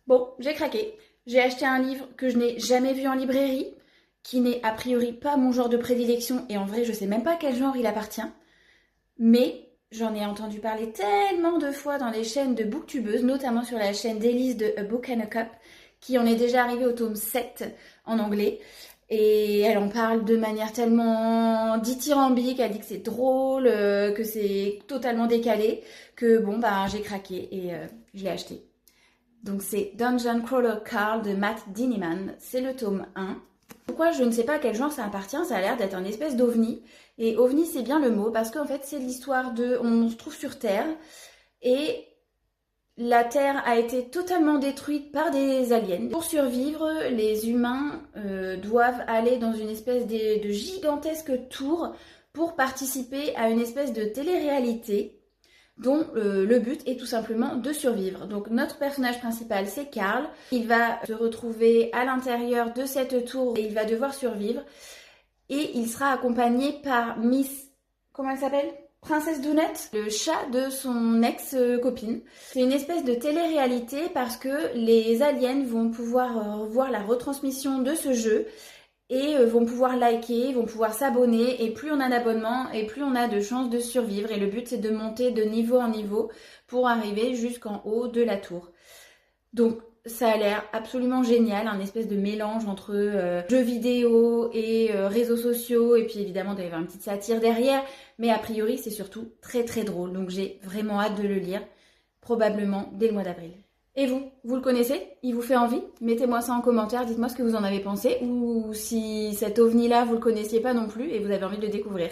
Bon, j'ai craqué. J'ai acheté un livre que je n'ai jamais vu en librairie, qui n'est a priori pas mon genre de prédilection, et en vrai, je sais même pas à quel genre il appartient. Mais j'en ai entendu parler tellement de fois dans les chaînes de booktubeuses, notamment sur la chaîne d'Elise de A Book and a Cup, qui en est déjà arrivée au tome 7 en anglais. Et elle en parle de manière tellement dithyrambique, elle dit que c'est drôle, que c'est totalement décalé, que bon, bah j'ai craqué et je l'ai acheté. Donc c'est Dungeon Crawler Carl de Matt Diniman, c'est le tome 1. Pourquoi je ne sais pas à quel genre ça appartient, ça a l'air d'être un espèce d'ovni. Et ovni c'est bien le mot parce qu'en fait c'est l'histoire de... On se trouve sur Terre et la Terre a été totalement détruite par des aliens. Pour survivre, les humains doivent aller dans une espèce de gigantesque tour pour participer à une espèce de télé-réalité dont le but est tout simplement de survivre. Donc notre personnage principal c'est Carl, il va se retrouver à l'intérieur de cette tour et il va devoir survivre et il sera accompagné par Miss, comment elle s'appelle, Princesse Dounette, le chat de son ex-copine. C'est une espèce de télé-réalité parce que les aliens vont pouvoir voir la retransmission de ce jeu et vont pouvoir liker, vont pouvoir s'abonner, et plus on a d'abonnements et plus on a de chances de survivre. Et le but c'est de monter de niveau en niveau pour arriver jusqu'en haut de la tour. Donc ça a l'air absolument génial, un espèce de mélange entre jeux vidéo et réseaux sociaux, et puis évidemment il doit y avoir une petite satire derrière, mais a priori c'est surtout très très drôle, donc j'ai vraiment hâte de le lire, probablement dès le mois d'avril. Et vous, vous le connaissez? Il vous fait envie? Mettez-moi ça en commentaire, dites-moi ce que vous en avez pensé, ou si cet ovni-là vous le connaissiez pas non plus et vous avez envie de le découvrir.